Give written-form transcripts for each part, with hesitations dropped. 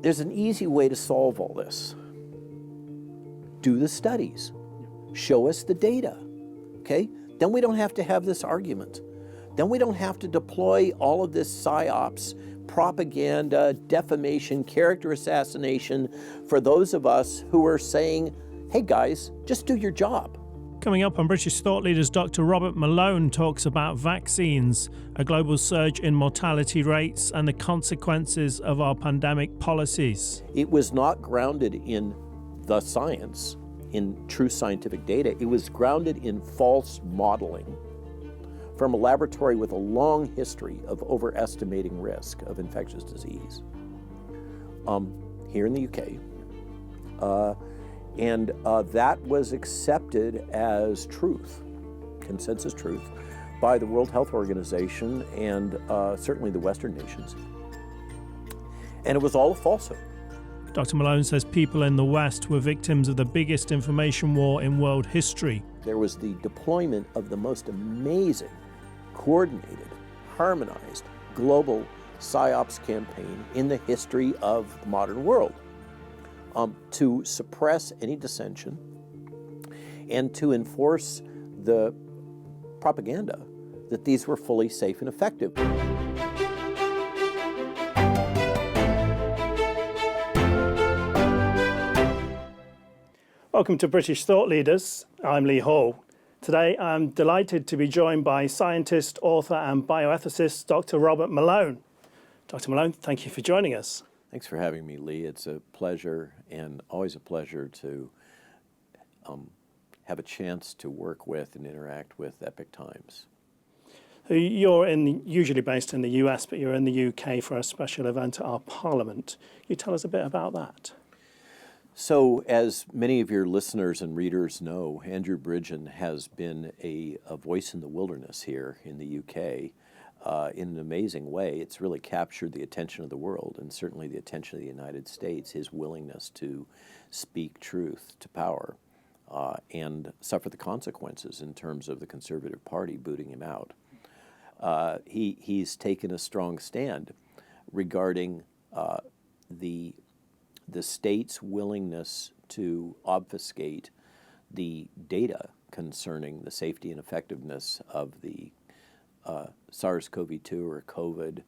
There's an easy way to solve all this. Do the studies. Show us the data, okay? Then we don't have to have this argument. Then we don't have to deploy all of this psyops, propaganda, defamation, character assassination for those of us who are saying, hey guys, just do your job. Coming up on British Thought Leaders, Dr Robert Malone talks about vaccines, a global surge in mortality rates, and the consequences of our pandemic policies. It was not grounded in the science, in true scientific data. It was grounded in false modeling from a laboratory with a long history of overestimating risk of infectious disease here in the UK. And that was accepted as truth, consensus truth, by the World Health Organization and certainly the Western nations. And it was all a falsehood. Dr. Malone says people in the West were victims of the biggest information war in world history. There was the deployment of the most amazing, coordinated, harmonized, global psyops campaign in the history of the modern world to suppress any dissension and to enforce the propaganda that these were fully safe and effective. Welcome to British Thought Leaders. I'm Lee Hall. Today I'm delighted to be joined by scientist, author and bioethicist Dr. Robert Malone. Dr. Malone, thank you for joining us. Thanks for having me, Lee. It's a pleasure and always a pleasure to have a chance to work with and interact with Epic Times. You're usually based in the US, but you're in the UK for a special event at our Parliament. Can you tell us a bit about that? So, as many of your listeners and readers know, Andrew Bridgen has been a voice in the wilderness here in the UK in an amazing way. It's really captured the attention of the world and certainly the attention of the United States, his willingness to speak truth to power and suffer the consequences in terms of the Conservative Party booting him out. He's taken a strong stand regarding the state's willingness to obfuscate the data concerning the safety and effectiveness of the SARS-CoV-2 or COVID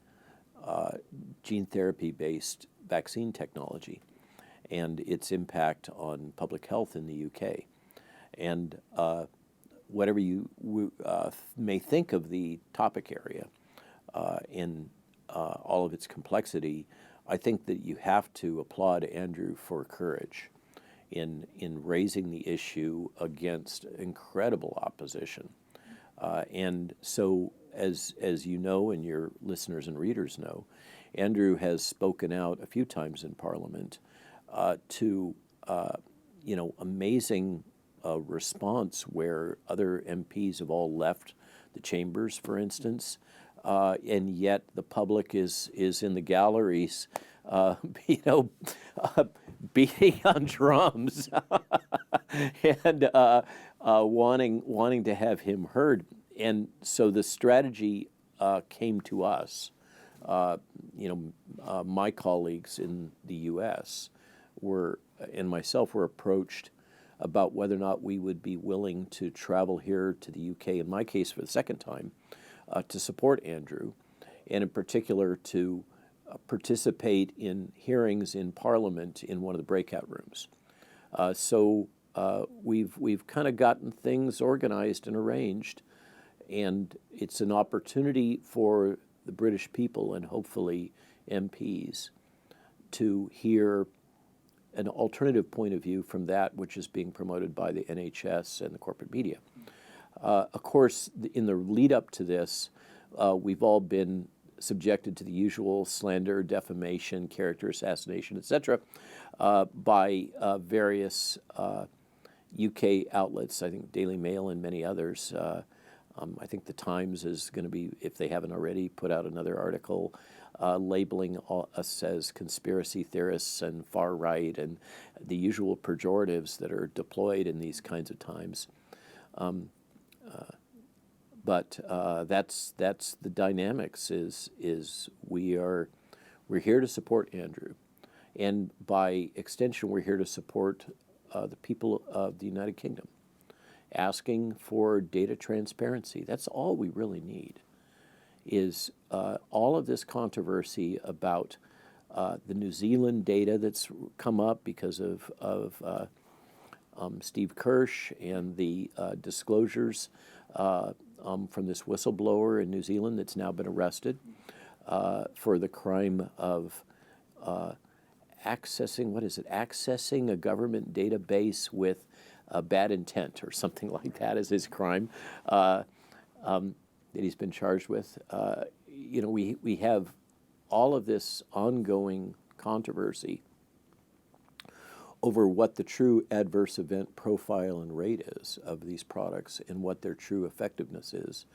gene therapy-based vaccine technology and its impact on public health in the UK. And whatever you may think of the topic area in all of its complexity, I think that you have to applaud Andrew for courage in raising the issue against incredible opposition. And so, as you know and your listeners and readers know, Andrew has spoken out a few times in Parliament to amazing response where other MPs have all left the chambers, for instance. And yet the public is in the galleries, beating on drums and wanting to have him heard. And so the strategy came to us. My colleagues in the U.S. and myself were approached about whether or not we would be willing to travel here to the U.K., in my case for the second time, to support Andrew, and in particular to participate in hearings in Parliament in one of the breakout rooms. So we've kind of gotten things organized and arranged, and it's an opportunity for the British people and hopefully MPs to hear an alternative point of view from that which is being promoted by the NHS and the corporate media. Of course, in the lead up to this, we've all been subjected to the usual slander, defamation, character assassination, etc., by various UK outlets, I think Daily Mail and many others. I think the Times is going to be, if they haven't already, put out another article labeling us as conspiracy theorists and far right and the usual pejoratives that are deployed in these kinds of times. But that's the dynamics. We're here to support Andrew, And by extension, we're here to support the people of the United Kingdom, asking for data transparency. That's all we really need, is all of this controversy about the New Zealand data that's come up because of Steve Kirsch and the disclosures from this whistleblower in New Zealand that's now been arrested for the crime of accessing a government database with bad intent or something like that is his crime that he's been charged with. We have all of this ongoing controversy over what the true adverse event profile and rate is of these products and what their true effectiveness is.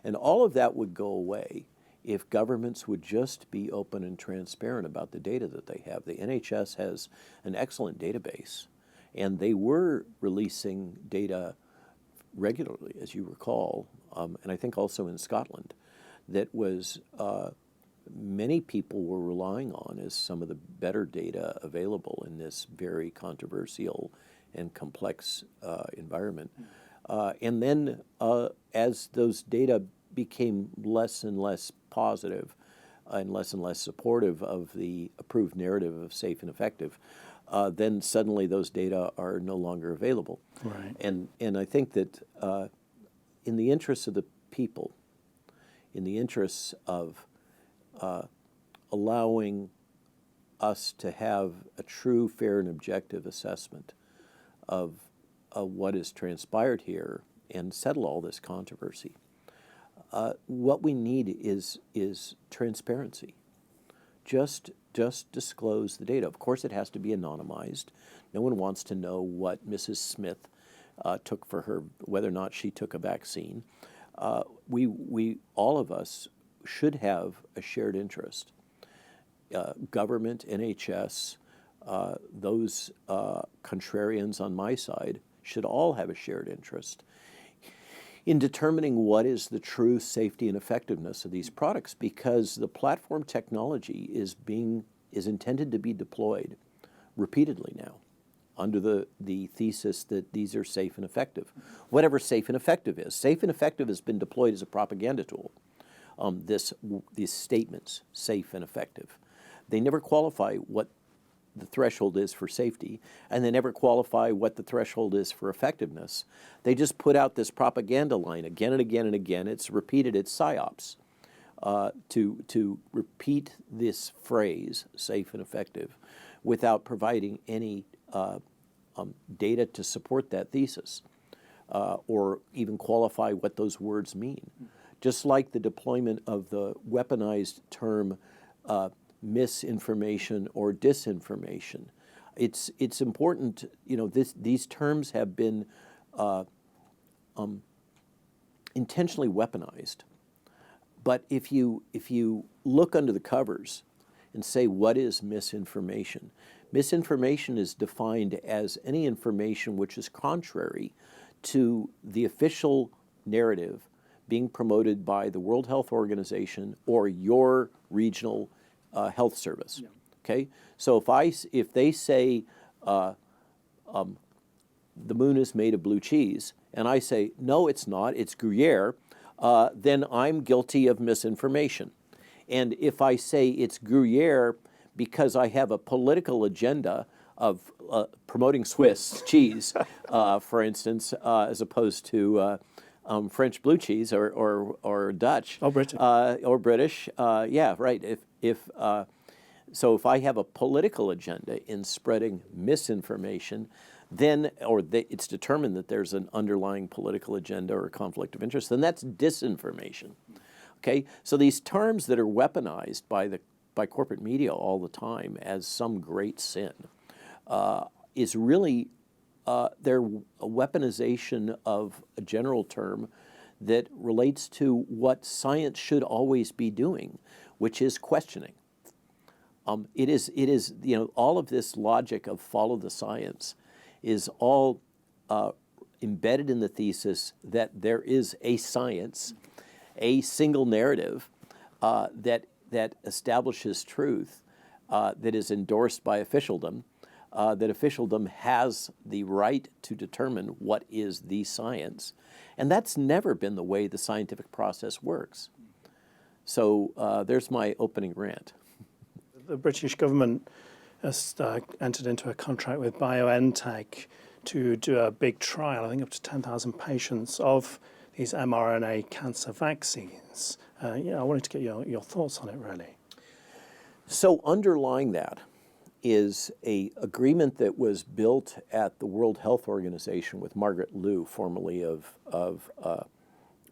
And all of that would go away if governments would just be open and transparent about the data that they have. The NHS has an excellent database, and they were releasing data regularly, as you recall, and I think also in Scotland, that was many people were relying on as some of the better data available in this very controversial and complex environment. And then as those data became less and less positive and less supportive of the approved narrative of safe and effective, then suddenly those data are no longer available. Right. And I think that in the interests of the people, in the interests of allowing us to have a true, fair, and objective assessment of what has transpired here and settle all this controversy, what we need is transparency. Just disclose the data. Of course, it has to be anonymized. No one wants to know what Mrs. Smith took for her, whether or not she took a vaccine. We all of us should have a shared interest. Government, NHS, those contrarians on my side should all have a shared interest in determining what is the true safety and effectiveness of these products, because the platform technology is intended to be deployed repeatedly now under the thesis that these are safe and effective. Whatever safe and effective is. Safe and effective has been deployed as a propaganda tool. These statements, safe and effective, they never qualify what the threshold is for safety, and they never qualify what the threshold is for effectiveness. They just put out this propaganda line again and again and again. It's repeated. It's psyops to repeat this phrase, safe and effective, without providing any data to support that thesis or even qualify what those words mean. Just like the deployment of the weaponized term misinformation or disinformation. It's important, these terms have been intentionally weaponized. But if you look under the covers and say, what is misinformation? Misinformation is defined as any information which is contrary to the official narrative being promoted by the World Health Organization or your regional health service. Yeah. Okay, so if they say the moon is made of blue cheese, and I say no, it's not, it's Gruyere, then I'm guilty of misinformation. And if I say it's Gruyere because I have a political agenda of promoting Swiss cheese, for instance, as opposed to French blue cheese or Dutch or British, yeah, right. So if I have a political agenda in spreading misinformation, then it's determined that there's an underlying political agenda or a conflict of interest, then that's disinformation. Okay, so these terms that are weaponized by corporate media all the time as some great sin is really they're a weaponization of a general term that relates to what science should always be doing, which is questioning. It is all of this logic of follow the science is all embedded in the thesis that there is a science, a single narrative that establishes truth, that is endorsed by officialdom, that officialdom has the right to determine what is the science. And that's never been the way the scientific process works. So there's my opening rant. The British government has entered into a contract with BioNTech to do a big trial, I think up to 10,000 patients, of these mRNA cancer vaccines. I wanted to get your thoughts on it, really. So underlying that is an agreement that was built at the World Health Organization with Margaret Liu, formerly of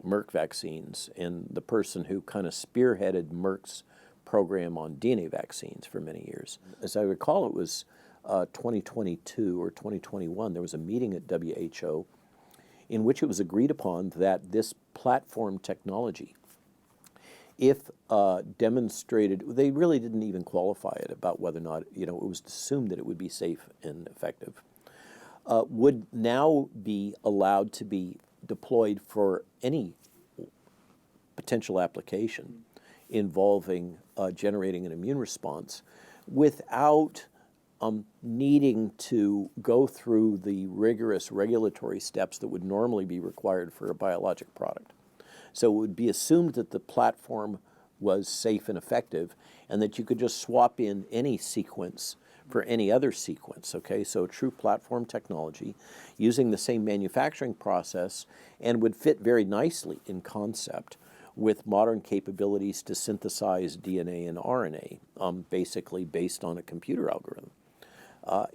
Merck Vaccines, and the person who kind of spearheaded Merck's program on DNA vaccines for many years. As I recall, it was 2022 or 2021, there was a meeting at WHO in which it was agreed upon that this platform technology, if demonstrated, they really didn't even qualify it about whether or not, it was assumed that it would be safe and effective, would now be allowed to be deployed for any potential application involving generating an immune response without needing to go through the rigorous regulatory steps that would normally be required for a biologic product. So it would be assumed that the platform was safe and effective and that you could just swap in any sequence for any other sequence, okay? So true platform technology using the same manufacturing process and would fit very nicely in concept with modern capabilities to synthesize DNA and RNA, basically based on a computer algorithm.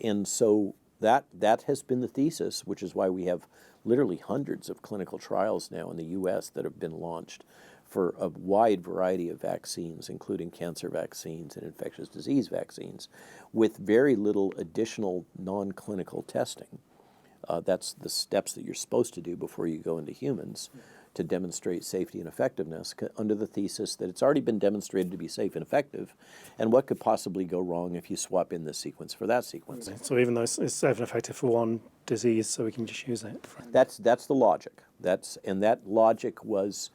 And so that has been the thesis, which is why we have literally hundreds of clinical trials now in the U.S. that have been launched for a wide variety of vaccines, including cancer vaccines and infectious disease vaccines, with very little additional non-clinical testing. That's the steps that you're supposed to do before you go into humans to demonstrate safety and effectiveness under the thesis that it's already been demonstrated to be safe and effective, and what could possibly go wrong if you swap in this sequence for that sequence. So even though it's safe and effective for one disease, so we can just use it. That's the logic. And that logic was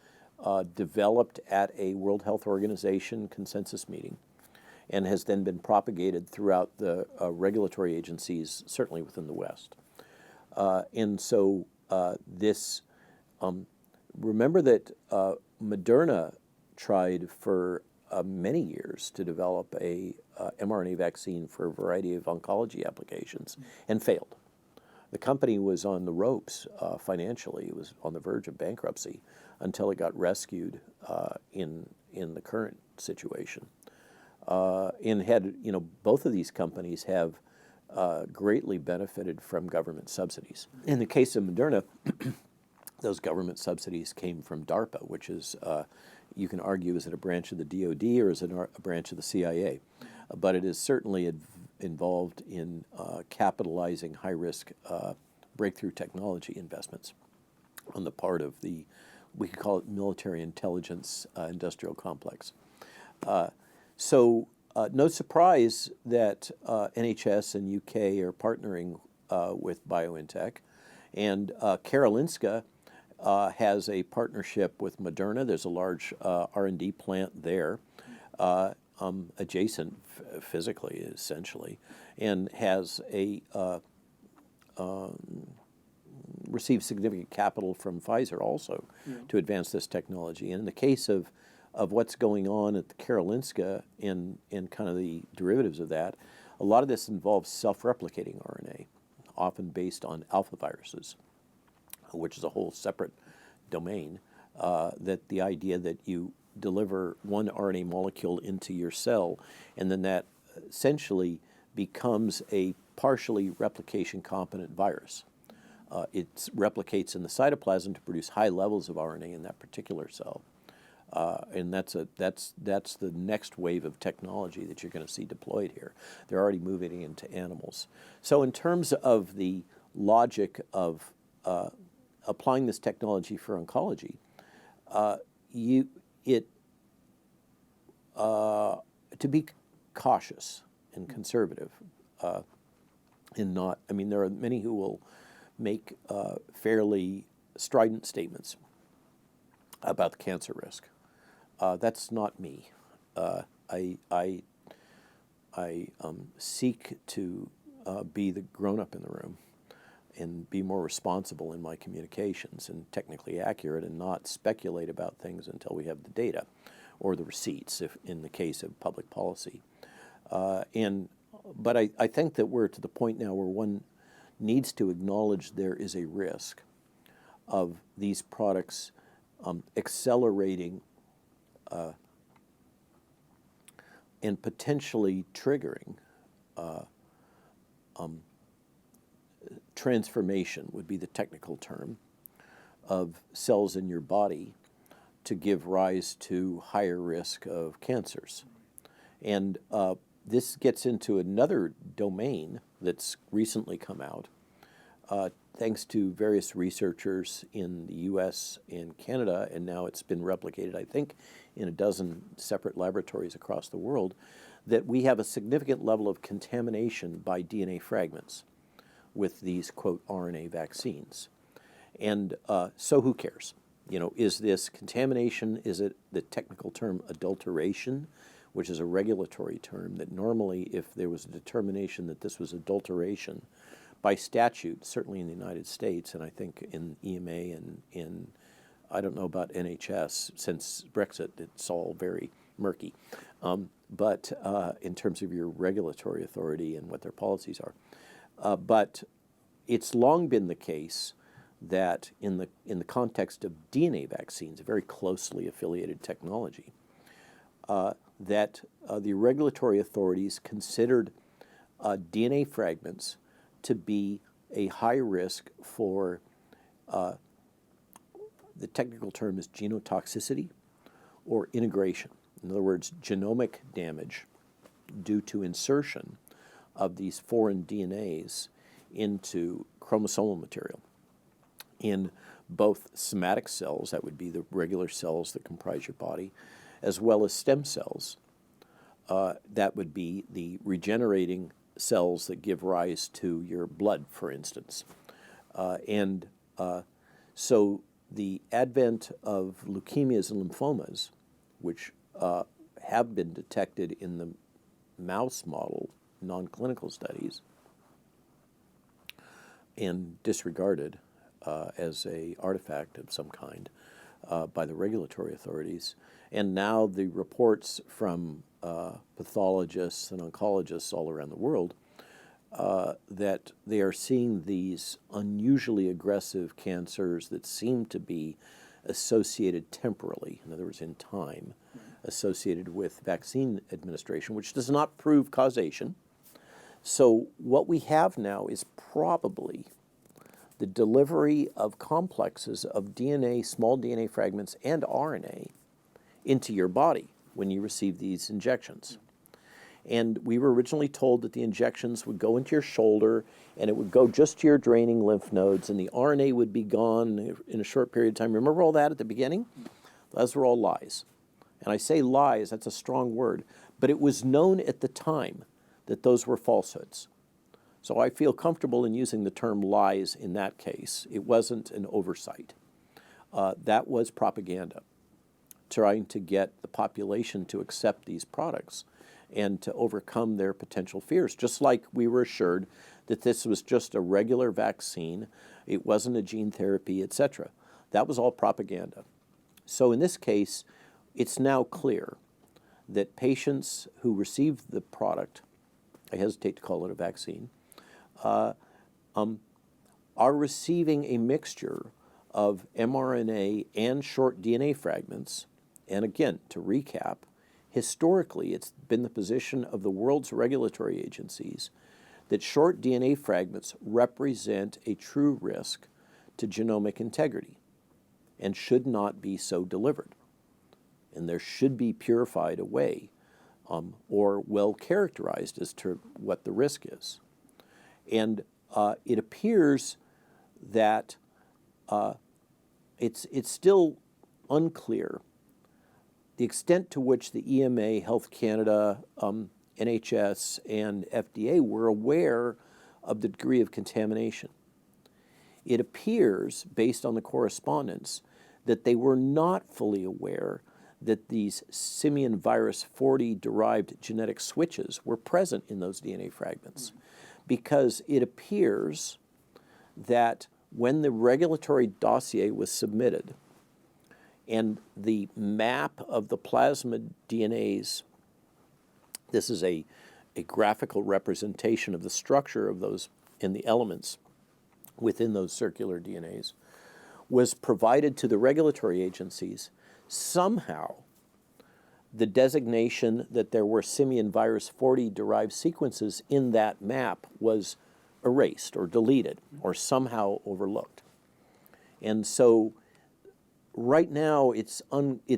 developed at a World Health Organization consensus meeting and has then been propagated throughout the regulatory agencies, certainly within the West. And so this... remember that Moderna tried for many years to develop a mRNA vaccine for a variety of oncology applications and failed. The company was on the ropes financially. It was on the verge of bankruptcy until it got rescued in the current situation. And had, both of these companies have greatly benefited from government subsidies. In the case of Moderna, those government subsidies came from DARPA, which is, you can argue, is it a branch of the DoD or is it a branch of the CIA? But it is certainly involved in capitalizing high-risk breakthrough technology investments on the part of the, we could call it military intelligence industrial complex. So no surprise that NHS and UK are partnering with BioNTech, and Karolinska has a partnership with Moderna. There's a large R&D plant there, adjacent physically, essentially, and has received significant capital from Pfizer also to advance this technology. And in the case of what's going on at the Karolinska and kind of the derivatives of that, a lot of this involves self-replicating RNA, often based on alpha viruses, which is a whole separate domain, that the idea that you deliver one RNA molecule into your cell and then that essentially becomes a partially replication competent virus. It replicates in the cytoplasm to produce high levels of RNA in that particular cell. And that's the next wave of technology that you're going to see deployed here. They're already moving into animals. So in terms of the logic of applying this technology for oncology, to be cautious and conservative, and not, I mean, there are many who will make fairly strident statements about the cancer risk. That's not me. I I seek to be the grown-up in the room and be more responsible in my communications and technically accurate and not speculate about things until we have the data or the receipts, if in the case of public policy. But I think that we're to the point now where one needs to acknowledge there is a risk of these products accelerating and potentially triggering transformation, would be the technical term, of cells in your body to give rise to higher risk of cancers. And this gets into another domain that's recently come out, thanks to various researchers in the US and Canada, and now it's been replicated, I think, in a dozen separate laboratories across the world, that we have a significant level of contamination by DNA fragments with these, quote, RNA vaccines. And so who cares? You know, is this contamination? Is it the technical term adulteration, which is a regulatory term that normally, if there was a determination that this was adulteration, by statute, certainly in the United States, and I think in EMA and in, I don't know about NHS, since Brexit, it's all very murky. But in terms of your regulatory authority and what their policies are. But it's long been the case that in the context of DNA vaccines, a very closely affiliated technology, that the regulatory authorities considered DNA fragments to be a high risk for, the technical term is genotoxicity or integration. In other words, genomic damage due to insertion of these foreign DNAs into chromosomal material in both somatic cells, that would be the regular cells that comprise your body, as well as stem cells, that would be the regenerating cells that give rise to your blood, for instance. So the advent of leukemias and lymphomas, which have been detected in the mouse model non-clinical studies and disregarded as a artifact of some kind by the regulatory authorities. And now the reports from pathologists and oncologists all around the world that they are seeing these unusually aggressive cancers that seem to be associated temporally, in other words, in time, associated with vaccine administration, which does not prove causation. So what we have now is probably the delivery of complexes of DNA, small DNA fragments, and RNA into your body when you receive these injections. And we were originally told that the injections would go into your shoulder and it would go just to your draining lymph nodes and the RNA would be gone in a short period of time. Remember all that at the beginning? Those were all lies. And I say lies, that's a strong word, but it was known at the time that those were falsehoods. So I feel comfortable in using the term lies in that case. It wasn't an oversight. That was propaganda, trying to get the population to accept these products and to overcome their potential fears, just like we were assured that this was just a regular vaccine, it wasn't a gene therapy, etc. That was all propaganda. So in this case, it's now clear that patients who receive the product, I hesitate to call it a vaccine, are receiving a mixture of mRNA and short DNA fragments. And again, to recap, historically, it's been the position of the world's regulatory agencies that short DNA fragments represent a true risk to genomic integrity and should not be so delivered. And there should be purified away or well characterized as to what the risk is. And it appears that it's still unclear the extent to which the EMA, Health Canada, NHS, and FDA were aware of the degree of contamination. It appears, based on the correspondence, that they were not fully aware that these simian virus 40 derived genetic switches were present in those DNA fragments, because it appears that when the regulatory dossier was submitted and the map of the plasmid DNAs, this is a graphical representation of the structure of those and the elements within those circular DNAs, was provided to the regulatory agencies, somehow the designation that there were simian virus 40 derived sequences in that map was erased or deleted or somehow overlooked. And so right now it's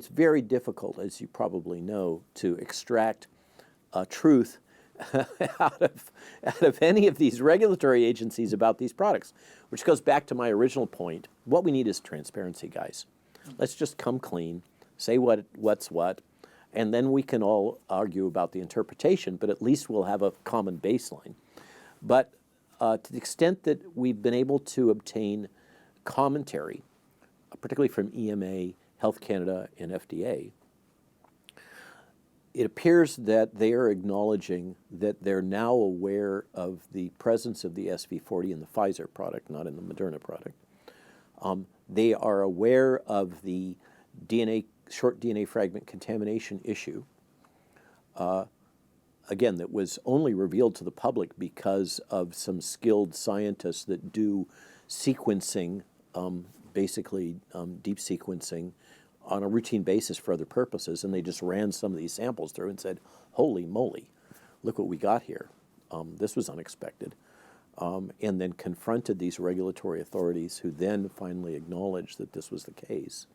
very difficult, as you probably know, to extract truth out of any of these regulatory agencies about these products, which goes back to my original point. What we need is transparency, guys. Let's just come clean, say what's what, and then we can all argue about the interpretation, but at least we'll have a common baseline. But to the extent that we've been able to obtain commentary, particularly from EMA, Health Canada, and FDA, it appears that they are acknowledging that they're now aware of the presence of the SV40 in the Pfizer product, not in the Moderna product. They are aware of the short DNA fragment contamination issue, again, that was only revealed to the public because of some skilled scientists that do sequencing, basically deep sequencing, on a routine basis for other purposes, and they just ran some of these samples through and said, holy moly, look what we got here. This was unexpected. And then confronted these regulatory authorities, who then finally acknowledged that this was the case.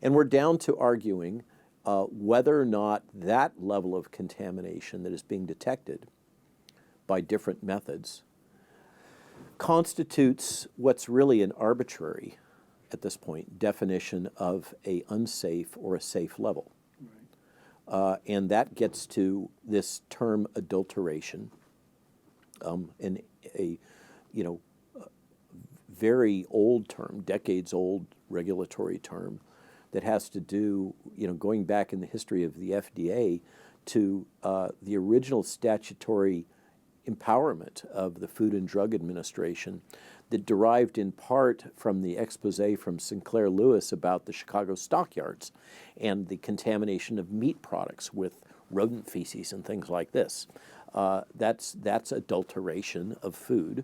And we're down to arguing whether or not that level of contamination that is being detected by different methods constitutes what's really an arbitrary, at this point, definition of a unsafe or a safe level. Right. And that gets to this term adulteration, and a very old term, decades old regulatory term that has to do, going back in the history of the FDA to the original statutory empowerment of the Food and Drug Administration, that derived in part from the expose from Sinclair Lewis about the Chicago stockyards and the contamination of meat products with rodent feces and things like this. That's adulteration of food.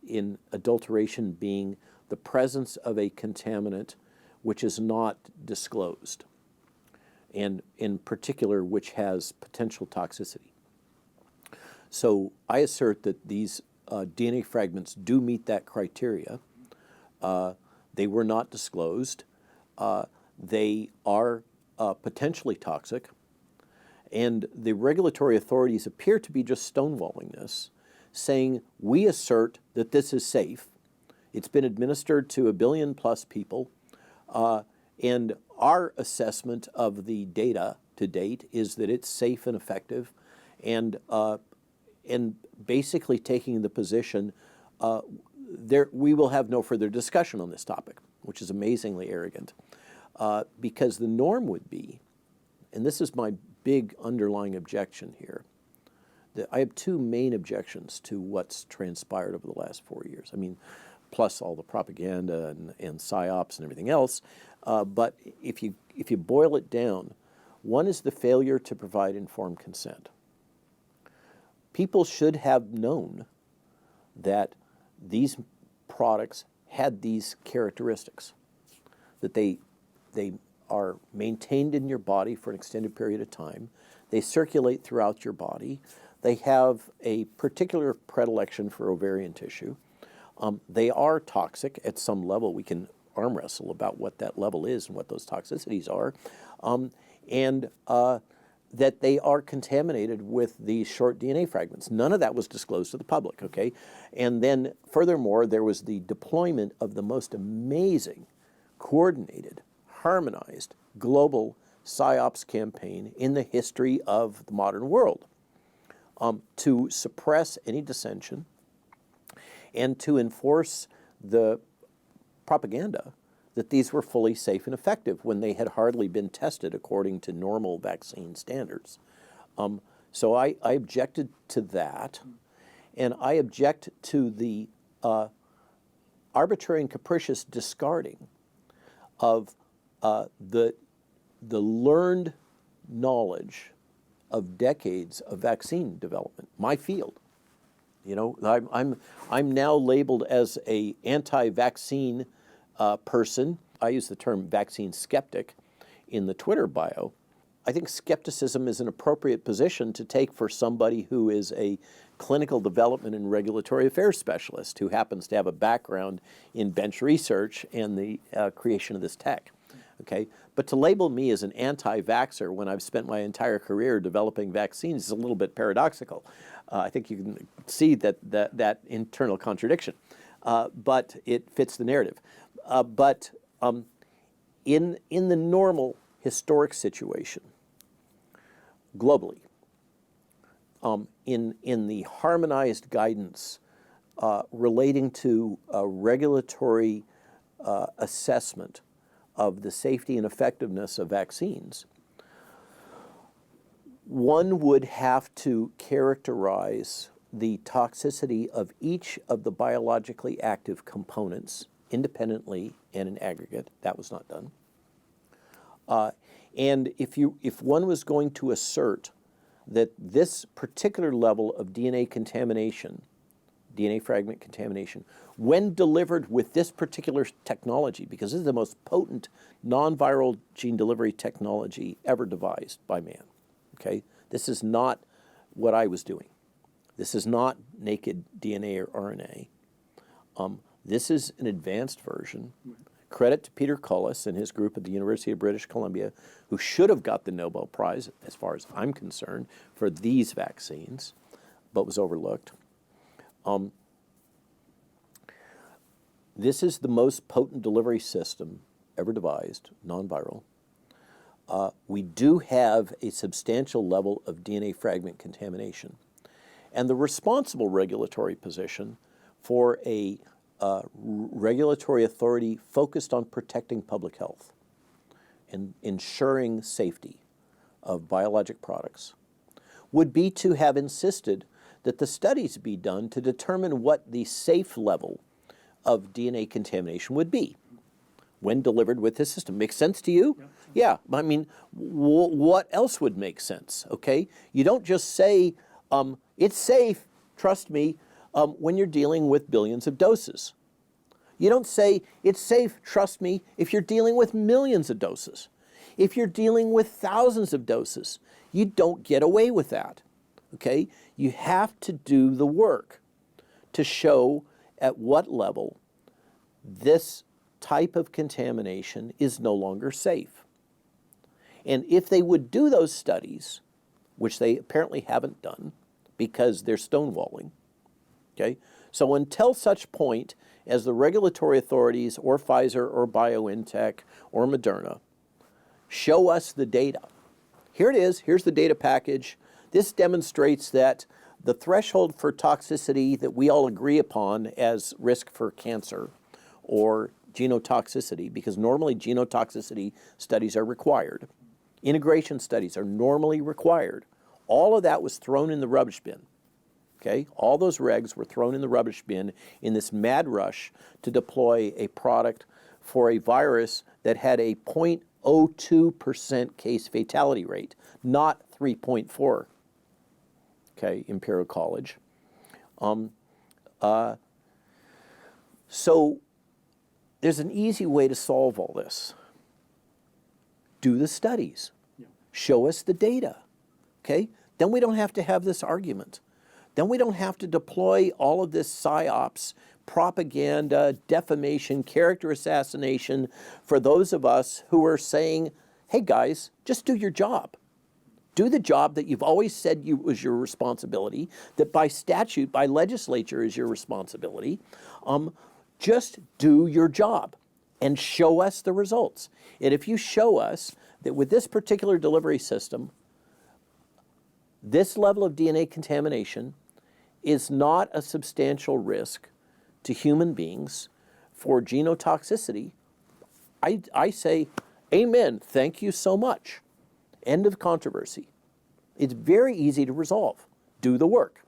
In adulteration being the presence of a contaminant which is not disclosed, and in particular which has potential toxicity. So I assert that these DNA fragments do meet that criteria. They were not disclosed. They are potentially toxic. And the regulatory authorities appear to be just stonewalling this, saying, we assert that this is safe. It's been administered to 1 billion plus people. And our assessment of the data to date is that it's safe and effective. And basically taking the position, we will have no further discussion on this topic, which is amazingly arrogant, because the norm would be, and this is my big underlying objection here, that I have two main objections to what's transpired over the last 4 years. I mean, plus all the propaganda and psyops and everything else. But if you boil it down, one is the failure to provide informed consent. People should have known that these products had these characteristics, that they are maintained in your body for an extended period of time. They circulate throughout your body. They have a particular predilection for ovarian tissue. They are toxic at some level. We can arm wrestle about what that level is and what those toxicities are. And that they are contaminated with these short DNA fragments. None of that was disclosed to the public, okay? And then furthermore, there was the deployment of the most amazing, coordinated, harmonized, global psyops campaign in the history of the modern world, to suppress any dissension and to enforce the propaganda that these were fully safe and effective when they had hardly been tested according to normal vaccine standards. So I objected to that, and I object to the arbitrary and capricious discarding of the learned knowledge of decades of vaccine development, my field. You know, I'm now labeled as a anti-vaccine person. I use the term vaccine skeptic in the Twitter bio. I think skepticism is an appropriate position to take for somebody who is a clinical development and regulatory affairs specialist who happens to have a background in bench research and the creation of this tech. Okay, but to label me as an anti-vaxxer when I've spent my entire career developing vaccines is a little bit paradoxical. I think you can see that internal contradiction, but it fits the narrative. But in the normal historic situation, globally, in the harmonized guidance relating to regulatory assessment of the safety and effectiveness of vaccines, one would have to characterize the toxicity of each of the biologically active components independently and in aggregate. That was not done. And if one was going to assert that this particular level of DNA contamination, DNA fragment contamination, when delivered with this particular technology, because this is the most potent non-viral gene delivery technology ever devised by man, okay? This is not what I was doing. This is not naked DNA or RNA. This is an advanced version. Credit to Peter Cullis and his group at the University of British Columbia, who should have got the Nobel Prize, as far as I'm concerned, for these vaccines, but was overlooked. This is the most potent delivery system ever devised, non-viral. We do have a substantial level of DNA fragment contamination. And the responsible regulatory position for a regulatory authority focused on protecting public health and ensuring safety of biologic products would be to have insisted that the studies be done to determine what the safe level of DNA contamination would be when delivered with this system. Makes sense to you? Yeah. I mean, what else would make sense, okay? You don't just say, it's safe, trust me, when you're dealing with billions of doses. You don't say, it's safe, trust me, if you're dealing with millions of doses. If you're dealing with thousands of doses, you don't get away with that, okay? You have to do the work to show at what level this type of contamination is no longer safe. And if they would do those studies, which they apparently haven't done because they're stonewalling, okay? So until such point as the regulatory authorities or Pfizer or BioNTech or Moderna show us the data. Here it is, here's the data package. This demonstrates that the threshold for toxicity that we all agree upon as risk for cancer or genotoxicity, because normally genotoxicity studies are required. Integration studies are normally required. All of that was thrown in the rubbish bin. Okay? All those regs were thrown in the rubbish bin in this mad rush to deploy a product for a virus that had a 0.02% case fatality rate, not 3.4. Okay, Imperial College. So there's an easy way to solve all this. Do the studies. Show us the data. Okay? Then we don't have to have this argument. Then we don't have to deploy all of this psyops, propaganda, defamation, character assassination for those of us who are saying, hey guys, just do your job. Do the job that you've always said was your responsibility, that by statute, by legislature is your responsibility. Just do your job and show us the results. And if you show us that with this particular delivery system, this level of DNA contamination is not a substantial risk to human beings for genotoxicity, I say, amen, thank you so much. End of controversy. It's very easy to resolve. Do the work.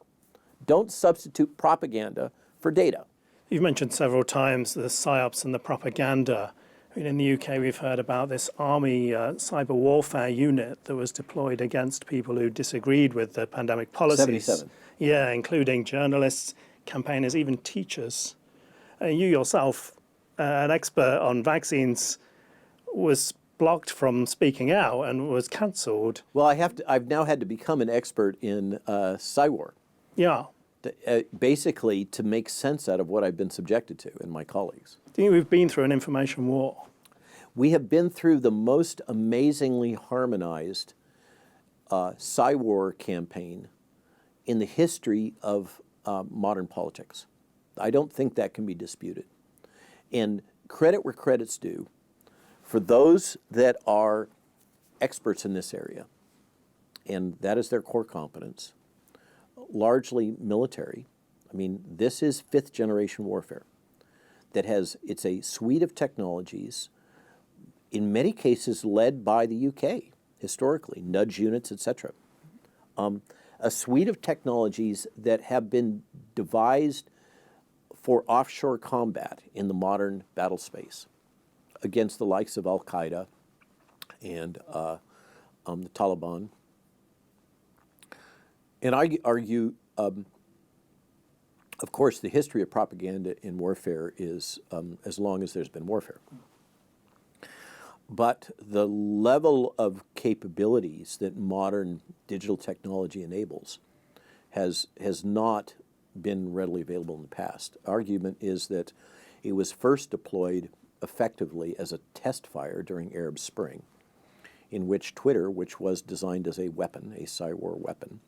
Don't substitute propaganda for data. You've mentioned several times the psyops and the propaganda. I mean, in the UK, we've heard about this army cyber warfare unit that was deployed against people who disagreed with the pandemic policies. 77. Yeah, including journalists, campaigners, even teachers. You yourself, an expert on vaccines, was blocked from speaking out and was cancelled. Well, I've now had to become an expert in psywar. Yeah. Basically to make sense out of what I've been subjected to and my colleagues. Do you think we've been through an information war? We have been through the most amazingly harmonized psywar campaign in the history of modern politics. I don't think that can be disputed. And credit where credit's due, for those that are experts in this area, and that is their core competence, largely military. I mean, this is fifth generation warfare it's a suite of technologies, in many cases led by the UK, historically, nudge units, etc. A suite of technologies that have been devised for offshore combat in the modern battle space against the likes of Al-Qaeda and the Taliban. And I argue, of course, the history of propaganda in warfare is as long as there's been warfare. But the level of capabilities that modern digital technology enables has not been readily available in the past. Argument is that it was first deployed effectively as a test fire during Arab Spring, in which Twitter, which was designed as a weapon, a cyber weapon,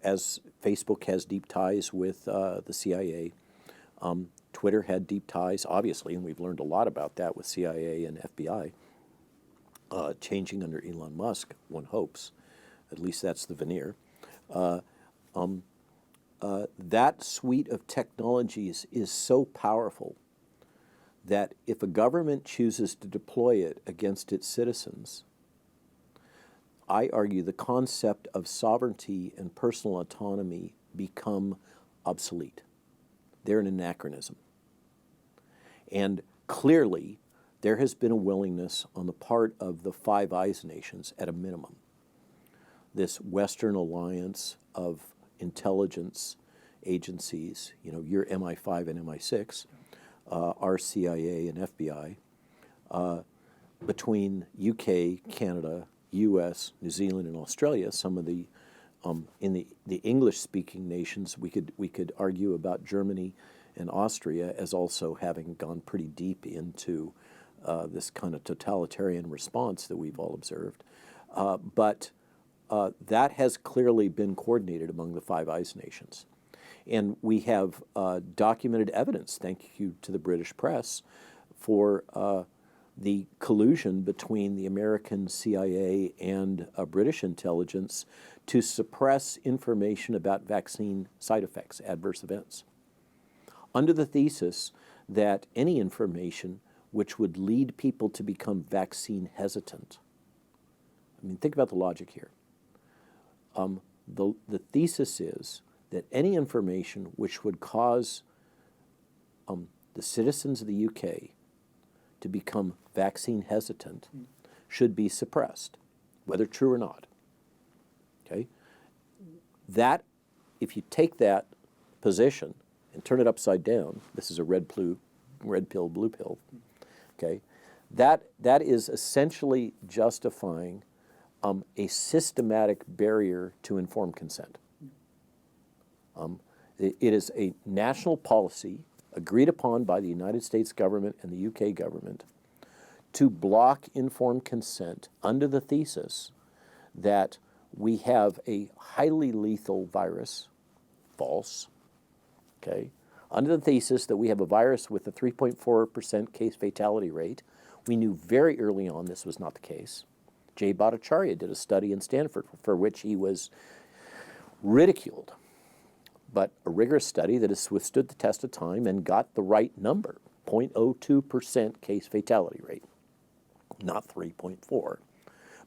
as Facebook has deep ties with the CIA, Twitter had deep ties, obviously, and we've learned a lot about that with CIA and FBI, changing under Elon Musk, one hopes. At least that's the veneer. That suite of technologies is so powerful that if a government chooses to deploy it against its citizens, I argue the concept of sovereignty and personal autonomy become obsolete. They're an anachronism. And clearly, there has been a willingness on the part of the Five Eyes nations, at a minimum, this Western alliance of intelligence agencies, your MI5 and MI6, our CIA and FBI, between UK, Canada, U.S., New Zealand, and Australia, some of the in the English-speaking nations, we could argue about Germany and Austria as also having gone pretty deep into this kind of totalitarian response that we've all observed. But that has clearly been coordinated among the Five Eyes nations. And we have documented evidence, thank you to the British press, for the collusion between the American CIA and British intelligence to suppress information about vaccine side effects, adverse events, under the thesis that any information which would lead people to become vaccine hesitant. I mean, think about the logic here. The thesis is that any information which would cause the citizens of the UK to become vaccine hesitant should be suppressed, whether true or not. Okay? That, if you take that position and turn it upside down, this is a red pill, blue pill, okay? That is essentially justifying a systematic barrier to informed consent. It is a national policy agreed upon by the United States government and the UK government to block informed consent under the thesis that we have a highly lethal virus, false, okay, under the thesis that we have a virus with a 3.4% case fatality rate. We knew very early on this was not the case. Jay Bhattacharya did a study in Stanford for which he was ridiculed, but a rigorous study that has withstood the test of time and got the right number, 0.02% case fatality rate, not 3.4.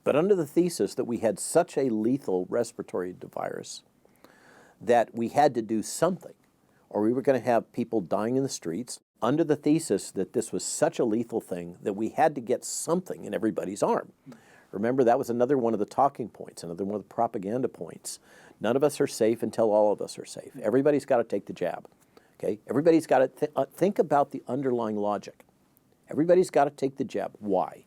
But under the thesis that we had such a lethal respiratory virus that we had to do something, or we were going to have people dying in the streets, under the thesis that this was such a lethal thing that we had to get something in everybody's arm. Remember, that was another one of the talking points, another one of the propaganda points. None of us are safe until all of us are safe. Everybody's got to take the jab. Okay? Everybody's got to think about the underlying logic. Everybody's got to take the jab. Why?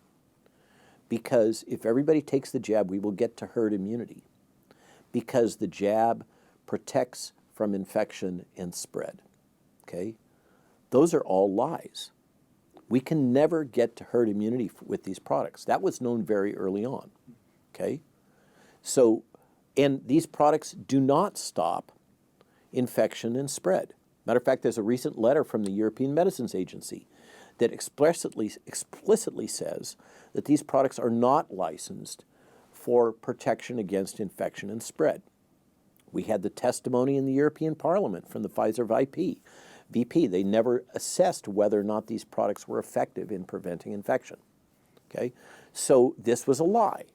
Because if everybody takes the jab, we will get to herd immunity. Because the jab protects from infection and spread. Okay? Those are all lies. We can never get to herd immunity with these products. That was known very early on. Okay? So, and these products do not stop infection and spread. Matter of fact, there's a recent letter from the European Medicines Agency that explicitly says that these products are not licensed for protection against infection and spread. We had the testimony in the European Parliament from the Pfizer VP. They never assessed whether or not these products were effective in preventing infection. Okay? So this was a lie.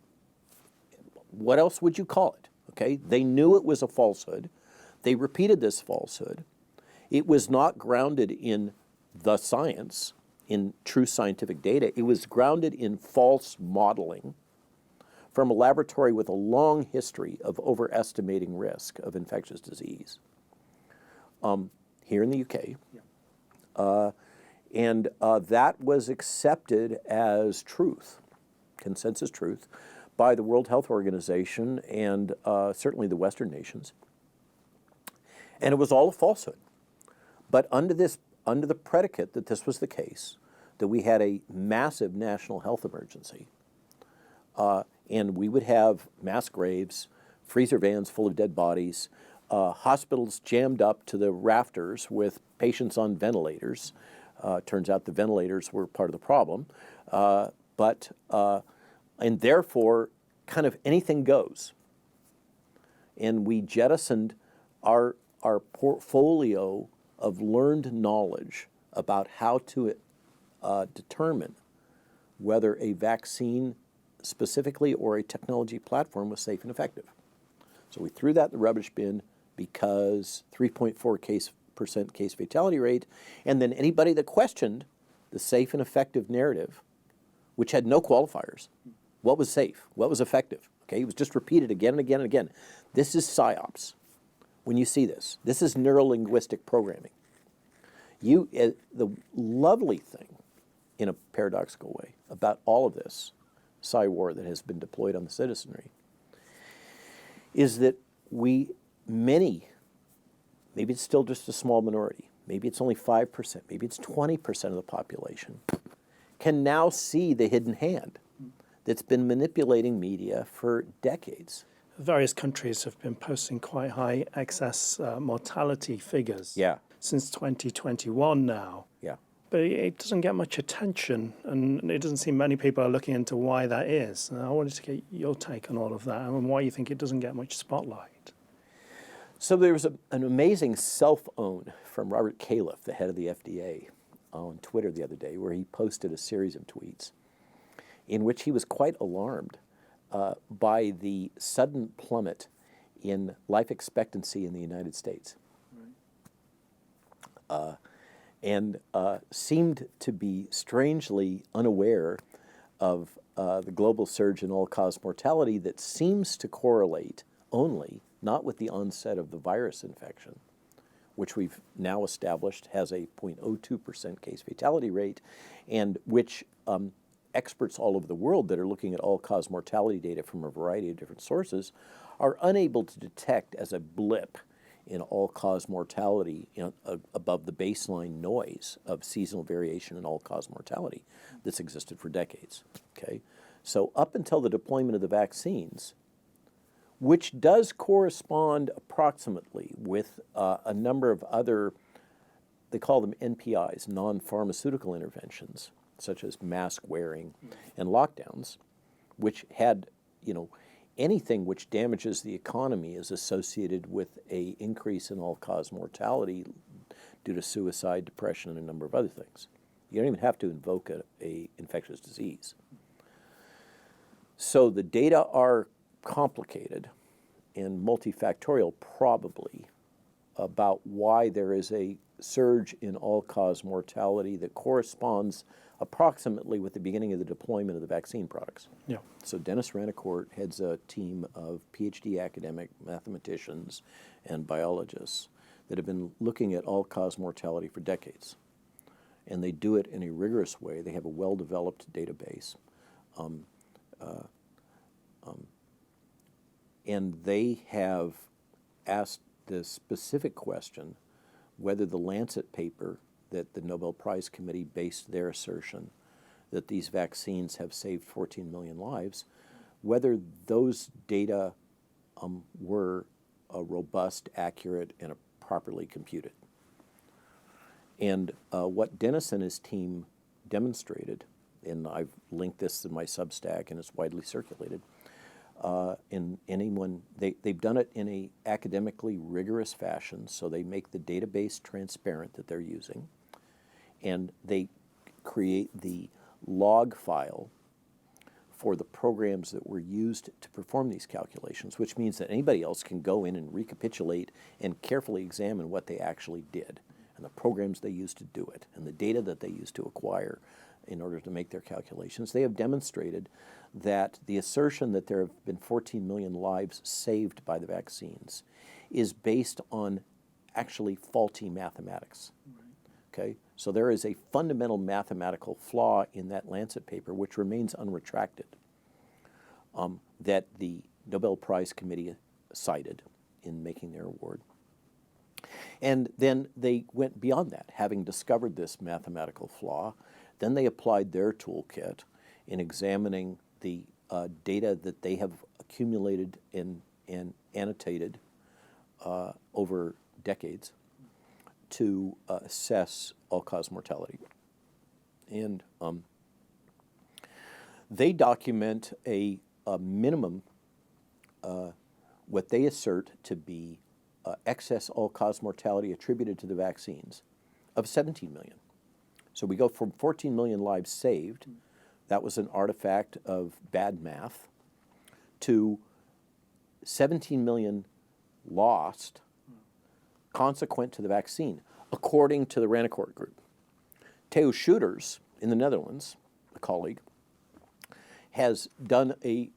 What else would you call it? Okay? They knew it was a falsehood. They repeated this falsehood. It was not grounded in the science, in true scientific data. It was grounded in false modeling from a laboratory with a long history of overestimating risk of infectious disease here in the UK. And that was accepted as truth, consensus truth, by the World Health Organization and certainly the Western nations. And it was all a falsehood. But under the predicate that this was the case, that we had a massive national health emergency, and we would have mass graves, freezer vans full of dead bodies, hospitals jammed up to the rafters with patients on ventilators. Turns out the ventilators were part of the problem. And therefore, kind of anything goes. And we jettisoned our portfolio of learned knowledge about how to determine whether a vaccine specifically or a technology platform was safe and effective. So we threw that in the rubbish bin because 3.4% case fatality rate, and then anybody that questioned the safe and effective narrative, which had no qualifiers, what was safe, what was effective, okay, it was just repeated again and again and again. This is psyops. When you see this is neuro-linguistic programming. The lovely thing, in a paradoxical way, about all of this psy-war that has been deployed on the citizenry is that maybe it's still just a small minority, maybe it's only 5%, maybe it's 20% of the population, can now see the hidden hand that's been manipulating media for decades. Various countries have been posting quite high excess mortality figures since 2021 now. Yeah. But it doesn't get much attention, and it doesn't seem many people are looking into why that is. And I wanted to get your take on all of that and why you think it doesn't get much spotlight. So there was an amazing self-own from Robert Califf, the head of the FDA, on Twitter the other day, where he posted a series of tweets in which he was quite alarmed by the sudden plummet in life expectancy in the United States. And seemed to be strangely unaware of the global surge in all-cause mortality that seems to correlate only, not with the onset of the virus infection, which we've now established has a 0.02% case fatality rate, and which experts all over the world that are looking at all-cause mortality data from a variety of different sources are unable to detect as a blip in all-cause mortality above the baseline noise of seasonal variation in all-cause mortality that's existed for decades. Okay, so up until the deployment of the vaccines, which does correspond approximately with a number of other, they call them NPIs, non-pharmaceutical interventions, such as mask wearing and lockdowns, which had, anything which damages the economy is associated with an increase in all-cause mortality due to suicide, depression, and a number of other things. You don't even have to invoke a infectious disease. So the data are complicated and multifactorial, probably, about why there is a surge in all-cause mortality that corresponds approximately with the beginning of the deployment of the vaccine products. Yeah. So Dennis Rancourt heads a team of PhD academic mathematicians and biologists that have been looking at all-cause mortality for decades. And they do it in a rigorous way. They have a well-developed database. And they have asked the specific question whether the Lancet paper that the Nobel Prize Committee based their assertion that these vaccines have saved 14 million lives, whether those data were robust, accurate, and properly computed. And what Dennis and his team demonstrated, and I've linked this in my Substack and it's widely circulated, they've done it in a academically rigorous fashion, so they make the database transparent that they're using, and they create the log file for the programs that were used to perform these calculations, which means that anybody else can go in and recapitulate and carefully examine what they actually did, and the programs they used to do it, and the data that they used to acquire in order to make their calculations. They have demonstrated that the assertion that there have been 14 million lives saved by the vaccines is based on actually faulty mathematics. Okay? So there is a fundamental mathematical flaw in that Lancet paper, which remains unretracted, that the Nobel Prize Committee cited in making their award. And then they went beyond that, having discovered this mathematical flaw. Then they applied their toolkit in examining the data that they have accumulated and annotated over decades to assess all-cause mortality. And they document a minimum, what they assert to be excess all-cause mortality attributed to the vaccines of 17 million. So we go from 14 million lives saved, that was an artifact of bad math, to 17 million lost consequent to the vaccine, according to the Rancourt group. Theo Schouters in the Netherlands, a colleague, has done a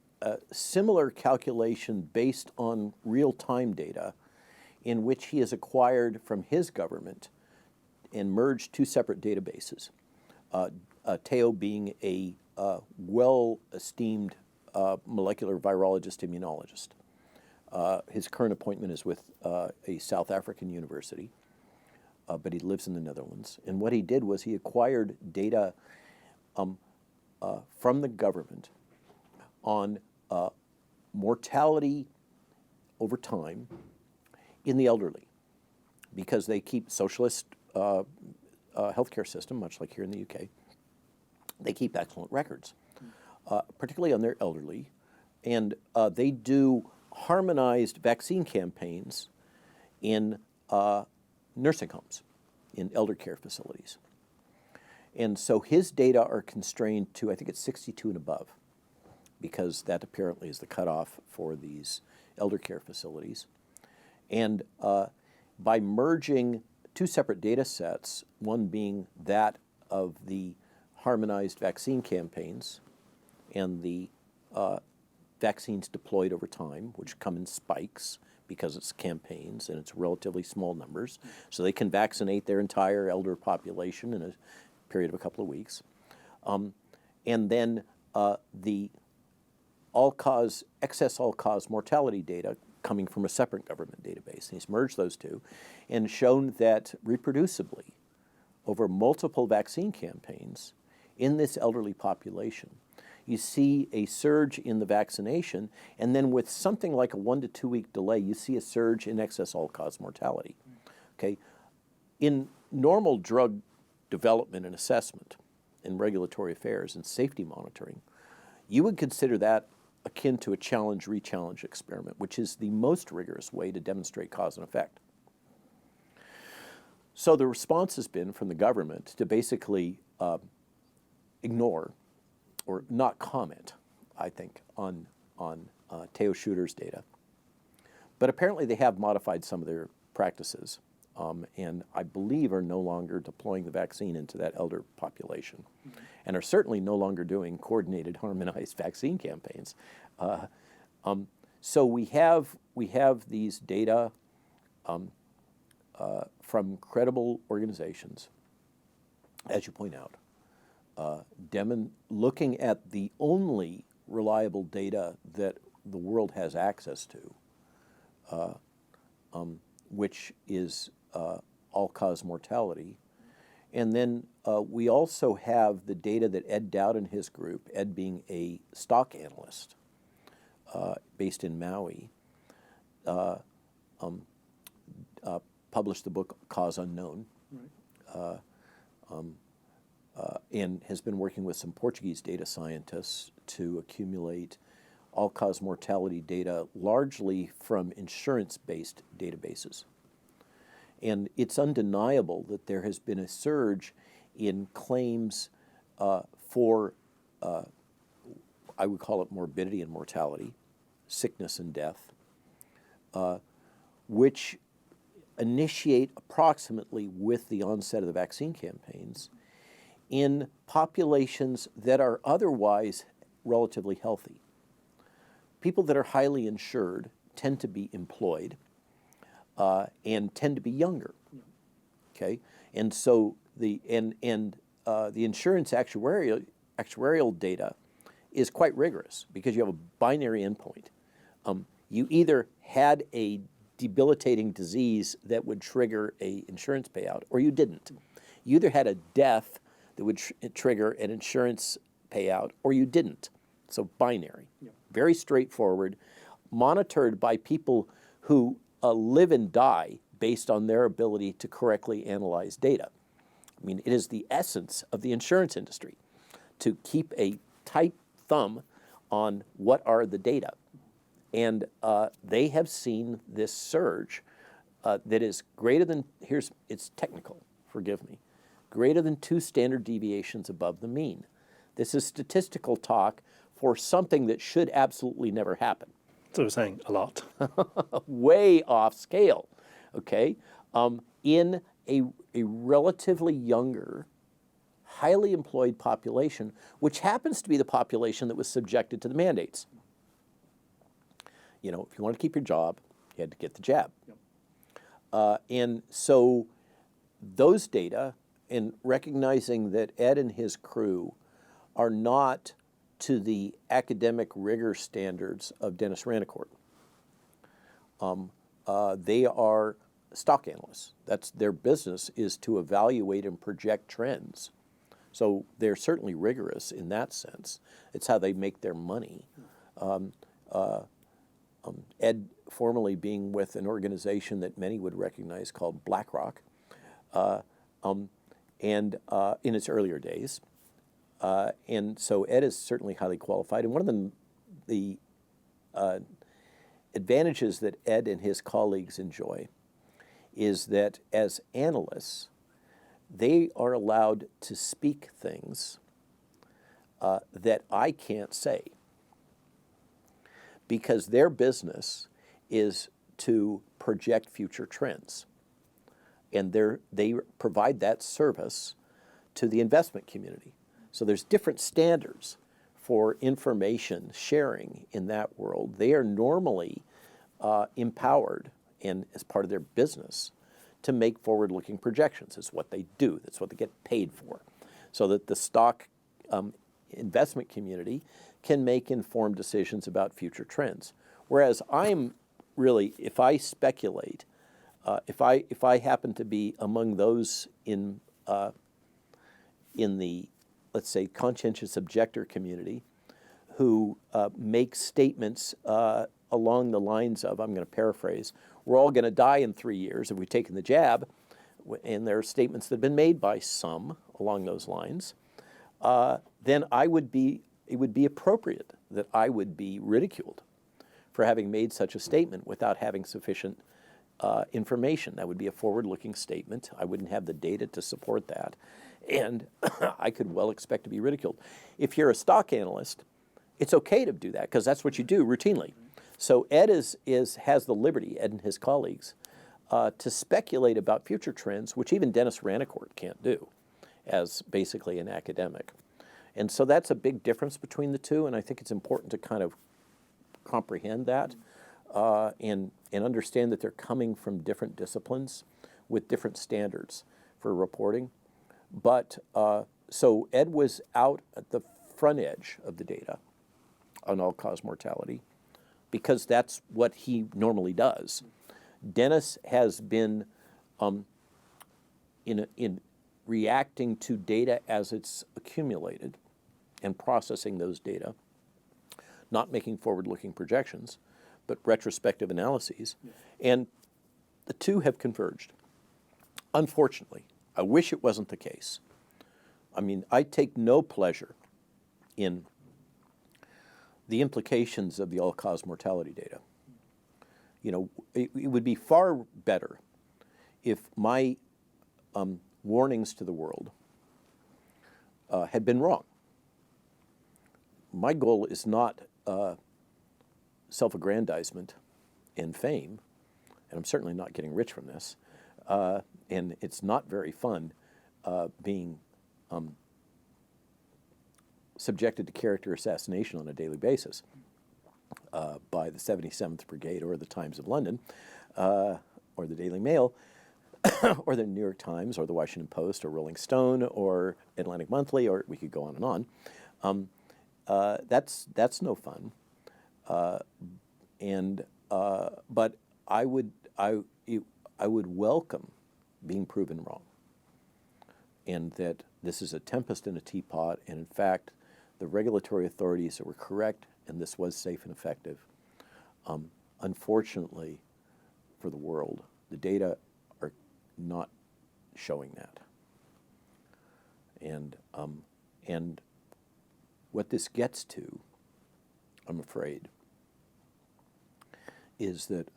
similar calculation based on real-time data in which he has acquired from his government and merged two separate databases. Theo being a well-esteemed molecular virologist immunologist. His current appointment is with a South African university, but he lives in the Netherlands. And what he did was he acquired data from the government on mortality over time in the elderly, because they keep socialist healthcare system, much like here in the UK. They keep excellent records, particularly on their elderly, and they do harmonized vaccine campaigns in nursing homes, in elder care facilities. And so his data are constrained to, I think it's 62 and above, because that apparently is the cutoff for these elder care facilities. And by merging two separate data sets, one being that of the harmonized vaccine campaigns and the vaccines deployed over time, which come in spikes because it's campaigns and it's relatively small numbers, so they can vaccinate their entire elder population in a period of a couple of weeks. And then the excess all-cause mortality data coming from a separate government database. And he's merged those two and shown that reproducibly over multiple vaccine campaigns in this elderly population, you see a surge in the vaccination, and then with something like a 1 to 2 week delay, you see a surge in excess all-cause mortality. Okay? In normal drug development and assessment in regulatory affairs and safety monitoring, you would consider that akin to a challenge-rechallenge experiment, which is the most rigorous way to demonstrate cause and effect. So the response has been from the government to basically ignore or not comment, I think, on Theo Shooter's data. But apparently they have modified some of their practices, and I believe are no longer deploying the vaccine into that elder population, and are certainly no longer doing coordinated, harmonized vaccine campaigns. So we have these data from credible organizations, as you point out, looking at the only reliable data that the world has access to, which is all-cause mortality. And then we also have the data that Ed Dowd and his group, Ed being a stock analyst based in Maui, published the book Cause Unknown. Right. And has been working with some Portuguese data scientists to accumulate all-cause mortality data largely from insurance-based databases. And it's undeniable that there has been a surge in claims for, I would call it morbidity and mortality, sickness and death, which initiate approximately with the onset of the vaccine campaigns in populations that are otherwise relatively healthy. People that are highly insured tend to be employed and tend to be younger. Okay, and so the insurance actuarial data is quite rigorous because you have a binary endpoint. You either had a debilitating disease that would trigger a insurance payout, or you didn't. You either had a death that would trigger an insurance payout, or you didn't. So binary, very straightforward, monitored by people who live and die based on their ability to correctly analyze data. I mean, it is the essence of the insurance industry to keep a tight thumb on what are the data. And they have seen this surge that is greater than, it's technical, forgive me, greater than 2 standard deviations above the mean. This is statistical talk for something that should absolutely never happen. So we're saying a lot. Way off scale, okay? In a relatively younger, highly employed population, which happens to be the population that was subjected to the mandates. You know, if you want to keep your job, you had to get the jab. Yep. And so those data, and recognizing that Ed and his crew are not to the academic rigor standards of Dennis Rancourt. They are stock analysts. That's their business, is to evaluate and project trends. So they're certainly rigorous in that sense. It's how they make their money. Ed formerly being with an organization that many would recognize called BlackRock, and in its earlier days. And so Ed is certainly highly qualified. And one of the advantages that Ed and his colleagues enjoy is that as analysts, they are allowed to speak things that I can't say, because their business is to project future trends. And they provide that service to the investment community. So there's different standards for information sharing in that world. They are normally empowered, and as part of their business, to make forward-looking projections. It's what they do. That's what they get paid for. So that the stock investment community can make informed decisions about future trends. Whereas I'm really, if I speculate, if I happen to be among those in the, let's say, conscientious objector community who make statements along the lines of, I'm going to paraphrase, we're all going to die in 3 years if we've taken the jab, and there are statements that have been made by some along those lines, then it would be appropriate that I would be ridiculed for having made such a statement without having sufficient information. That would be a forward-looking statement. I wouldn't have the data to support that, and I could well expect to be ridiculed. If you're a stock analyst, it's okay to do that because that's what you do routinely. So Ed has the liberty, Ed and his colleagues, to speculate about future trends, which even Dennis Rancourt can't do as basically an academic. And so that's a big difference between the two, and I think it's important to kind of comprehend that and understand that they're coming from different disciplines with different standards for reporting. But so Ed was out at the front edge of the data on all-cause mortality because that's what he normally does. Dennis has been in reacting to data as it's accumulated and processing those data, not making forward-looking projections, but retrospective analyses. Yeah. And the two have converged. Unfortunately, I wish it wasn't the case. I mean, I take no pleasure in the implications of the all-cause mortality data. You know, it would be far better if my warnings to the world had been wrong. My goal is not self-aggrandizement and fame, and I'm certainly not getting rich from this, and it's not very fun being subjected to character assassination on a daily basis by the 77th Brigade or the Times of London or the Daily Mail or the New York Times or the Washington Post or Rolling Stone or Atlantic Monthly, or we could go on and on. That's no fun. But I would welcome being proven wrong, and that this is a tempest in a teapot, and in fact, the regulatory authorities that were correct, and this was safe and effective. Unfortunately, for the world, the data are not showing that, and what this gets to, I'm afraid, is that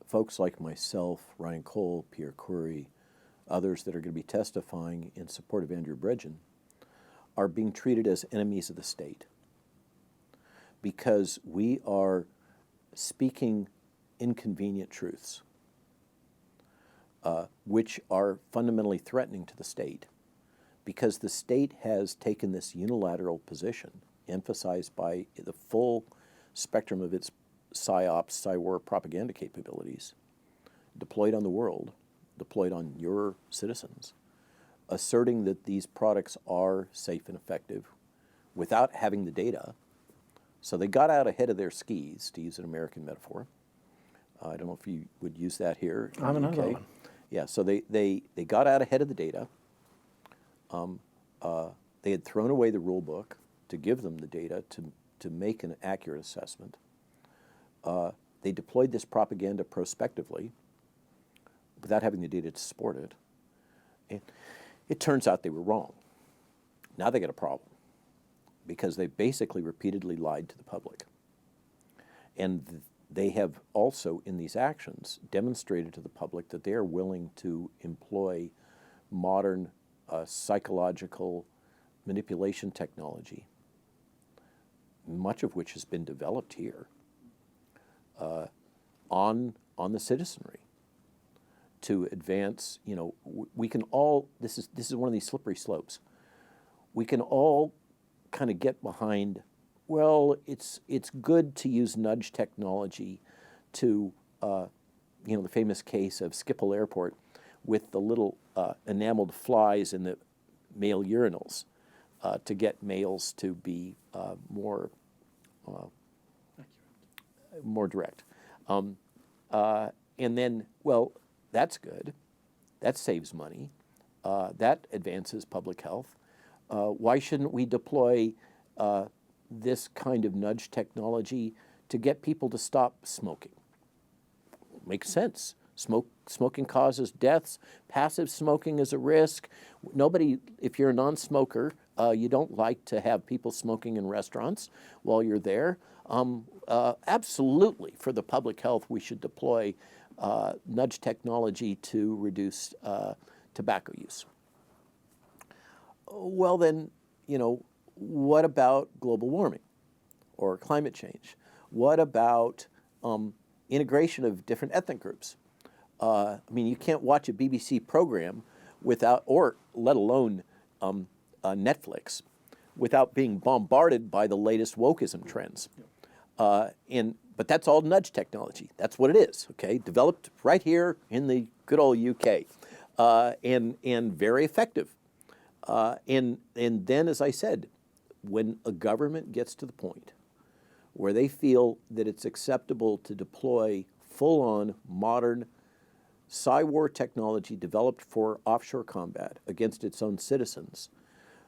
folks like myself, Ryan Cole, Pierre Curry, others that are going to be testifying in support of Andrew Bridgen are being treated as enemies of the state because we are speaking inconvenient truths, which are fundamentally threatening to the state because the state has taken this unilateral position emphasized by the full spectrum of its psyops, psywar propaganda capabilities, deployed on the world, deployed on your citizens, asserting that these products are safe and effective without having the data. So they got out ahead of their skis, to use an American metaphor. I don't know if you would use that here in I haven't the heard UK. that one. Yeah, so they got out ahead of the data. They had thrown away the rule book to give them the data to make an accurate assessment. They deployed this propaganda prospectively without having the data to support it. And it turns out they were wrong. Now they got a problem because they basically repeatedly lied to the public. And they have also, in these actions, demonstrated to the public that they are willing to employ modern psychological manipulation technology, much of which has been developed here, on the citizenry to advance. You know, we can all, this is one of these slippery slopes. We can all kind of get behind, well, it's good to use nudge technology to, the famous case of Schiphol Airport with the little enameled flies in the male urinals to get males to be more direct. And then, well, that's good. That saves money. That advances public health. Why shouldn't we deploy this kind of nudge technology to get people to stop smoking? Makes sense. Smoking causes deaths. Passive smoking is a risk. Nobody, if you're a non-smoker, you don't like to have people smoking in restaurants while you're there. Absolutely, for the public health, we should deploy nudge technology to reduce tobacco use. Well, then, what about global warming or climate change? What about integration of different ethnic groups? You can't watch a BBC program without, or let alone Netflix, without being bombarded by the latest wokeism trends. But that's all nudge technology. That's what it is, okay? Developed right here in the good old UK, and very effective. And then, as I said, when a government gets to the point where they feel that it's acceptable to deploy full-on modern psy-war technology developed for offshore combat against its own citizens,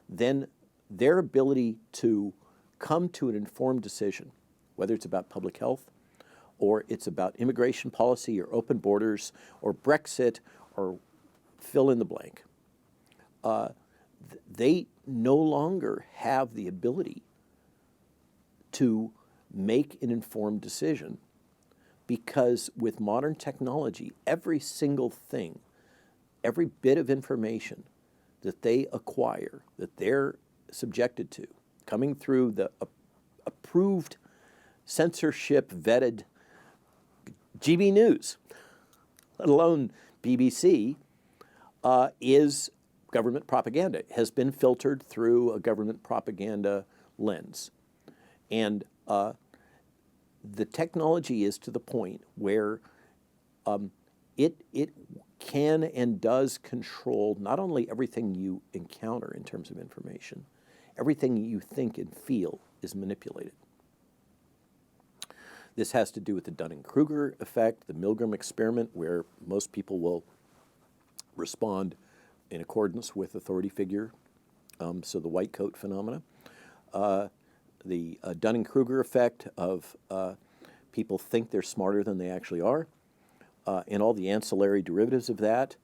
then their ability to come to an informed decision, whether it's about public health or it's about immigration policy or open borders or Brexit or fill in the blank, they no longer have the ability to make an informed decision, because with modern technology, every single thing, every bit of information that they acquire, that they're subjected to, coming through the approved, censorship-vetted GB News, let alone BBC, is government propaganda, has been filtered through a government propaganda lens. And the technology is to the point where it can and does control not only everything you encounter in terms of information, everything you think and feel is manipulated. This has to do with the Dunning-Kruger effect, the Milgram experiment, where most people will respond in accordance with authority figure, so the white coat phenomena. The Dunning-Kruger effect of people think they're smarter than they actually are, and all the ancillary derivatives of that.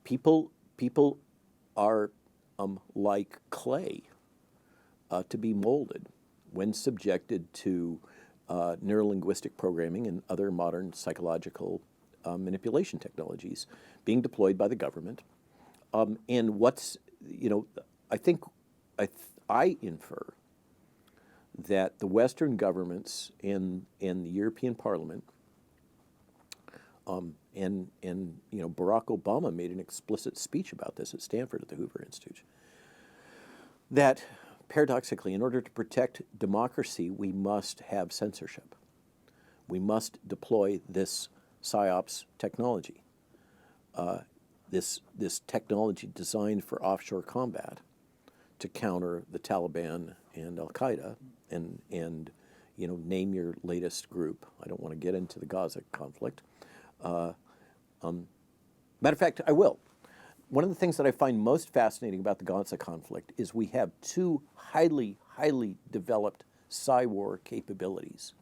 People are like clay to be molded when subjected to neurolinguistic programming and other modern psychological manipulation technologies being deployed by the government. And what's, I think I infer that the Western governments and the European Parliament, and Barack Obama made an explicit speech about this at Stanford at the Hoover Institute, that paradoxically, in order to protect democracy, we must have censorship. We must deploy this psyops technology, this technology designed for offshore combat to counter the Taliban and Al-Qaeda, and name your latest group. I don't want to get into the Gaza conflict. Matter of fact, I will. One of the things that I find most fascinating about the Gaza conflict is we have two highly developed psy-war capabilities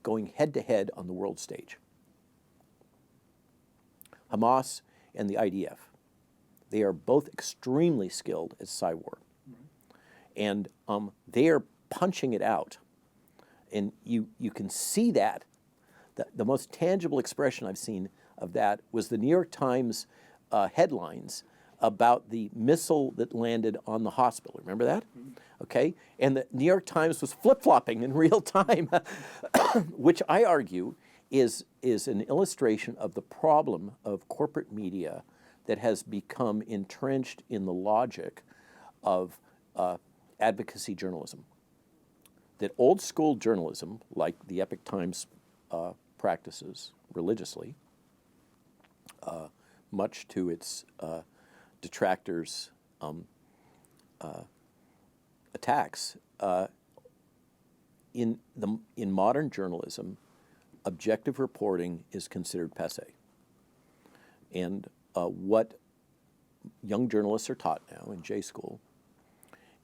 going head-to-head on the world stage. Hamas and the IDF. They are both extremely skilled at psy-war. And they are punching it out. And you can see that. The most tangible expression I've seen of that was the New York Times headlines about the missile that landed on the hospital. Remember that? Okay? And the New York Times was flip-flopping in real time, which I argue is an illustration of the problem of corporate media that has become entrenched in the logic of advocacy journalism. That old school journalism, like the Epoch Times practices religiously, much to its detractors' attacks, in modern journalism, objective reporting is considered passé. And what young journalists are taught now in J school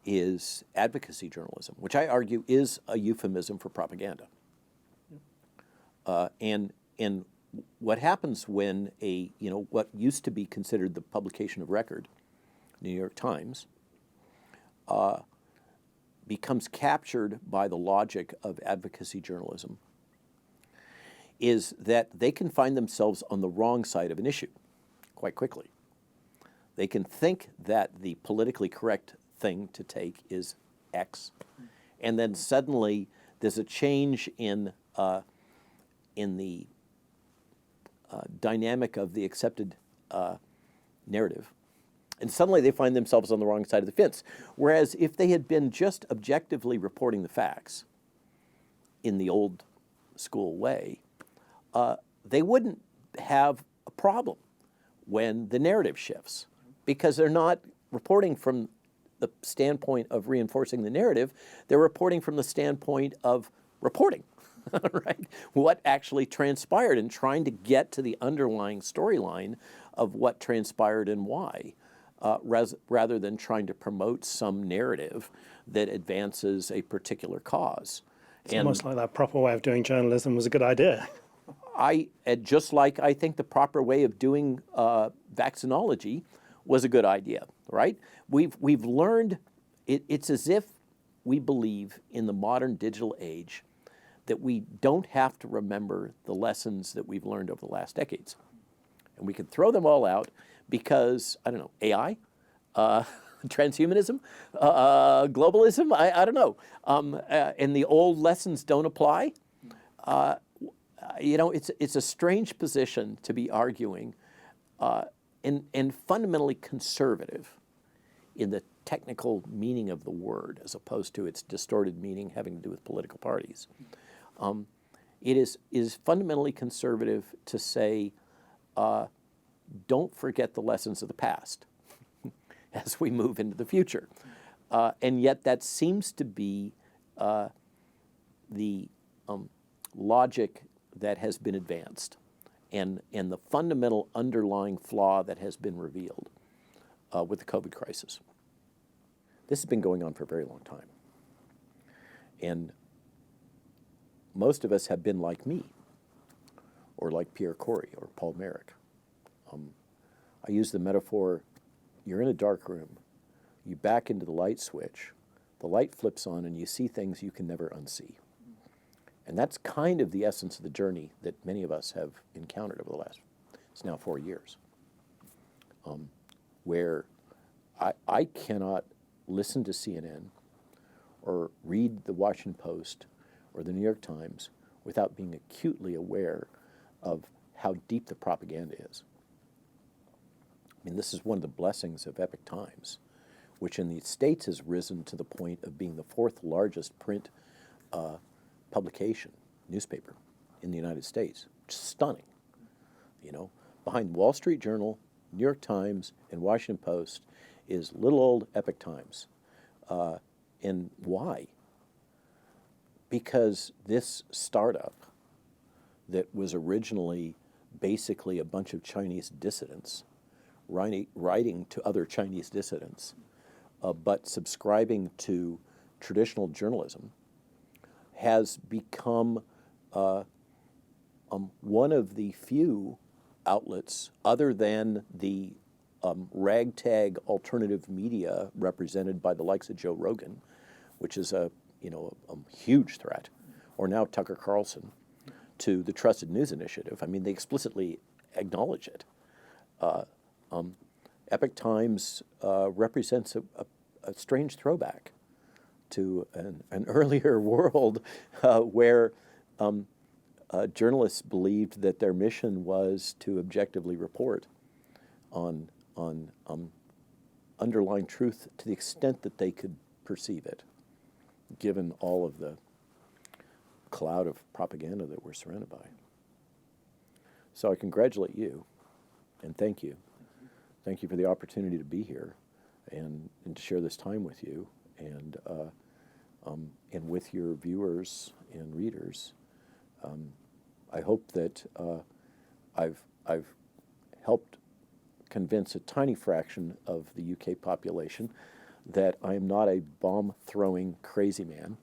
is advocacy journalism, which I argue is a euphemism for propaganda. And what happens when what used to be considered the publication of record, New York Times, becomes captured by the logic of advocacy journalism, is that they can find themselves on the wrong side of an issue quite quickly. They can think that the politically correct thing to take is X, and then suddenly there's a change in the dynamic of the accepted narrative, and suddenly they find themselves on the wrong side of the fence. Whereas if they had been just objectively reporting the facts in the old school way, they wouldn't have a problem when the narrative shifts, because they're not reporting from the standpoint of reinforcing the narrative, they're reporting from the standpoint of reporting, right? What actually transpired, and trying to get to the underlying storyline of what transpired and why, rather than trying to promote some narrative that advances a particular cause. It's almost like that proper way of doing journalism was a good idea. Just like I think the proper way of doing vaccinology was a good idea, right? We've learned, it's as if we believe in the modern digital age that we don't have to remember the lessons that we've learned over the last decades. And we can throw them all out because, I don't know, AI, transhumanism, globalism, I don't know. And the old lessons don't apply. It's a strange position to be arguing, and fundamentally conservative in the technical meaning of the word, as opposed to its distorted meaning having to do with political parties. It is fundamentally conservative to say, don't forget the lessons of the past as we move into the future. And yet that seems to be the logic that has been advanced, and the fundamental underlying flaw that has been revealed with the COVID crisis. This has been going on for a very long time. And most of us have been like me, or like Pierre Corey or Paul Merrick. I use the metaphor, you're in a dark room, you back into the light switch, the light flips on, and you see things you can never unsee. And that's kind of the essence of the journey that many of us have encountered over the last, it's now 4 years, where I cannot listen to CNN or read the Washington Post or the New York Times without being acutely aware of how deep the propaganda is. I mean, this is one of the blessings of Epoch Times, which in the States has risen to the point of being the fourth largest print publication, newspaper in the United States. Stunning. Behind Wall Street Journal, New York Times, and Washington Post is little old Epoch Times. And why? Because this startup that was originally basically a bunch of Chinese dissidents writing to other Chinese dissidents, but subscribing to traditional journalism, has become one of the few outlets, other than the ragtag alternative media represented by the likes of Joe Rogan, which is a huge threat, or now Tucker Carlson, to the Trusted News Initiative. I mean, they explicitly acknowledge it. Epoch Times represents a strange throwback to an earlier world where journalists believed that their mission was to objectively report on underlying truth to the extent that they could perceive it, given all of the cloud of propaganda that we're surrounded by. So I congratulate you, and thank you. Thank you for the opportunity to be here and to share this time with you and with your viewers and readers. I hope that I've helped convince a tiny fraction of the UK population that I am not a bomb-throwing crazy man,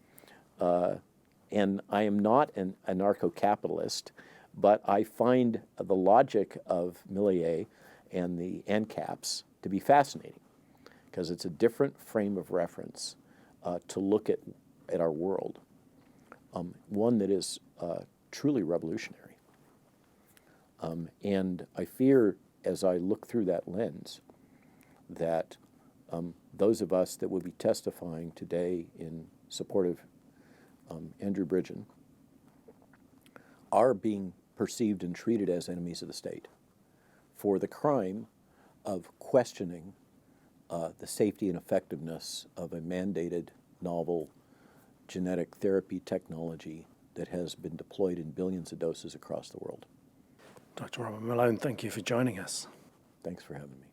and I am not an anarcho-capitalist, but I find the logic of Millier and the ANCAPs to be fascinating, because it's a different frame of reference to look at our world, one that is truly revolutionary. And I fear, as I look through that lens, that those of us that will be testifying today in support of Andrew Bridgen are being perceived and treated as enemies of the state for the crime of questioning the safety and effectiveness of a mandated novel genetic therapy technology that has been deployed in billions of doses across the world. Dr. Robert Malone, thank you for joining us. Thanks for having me.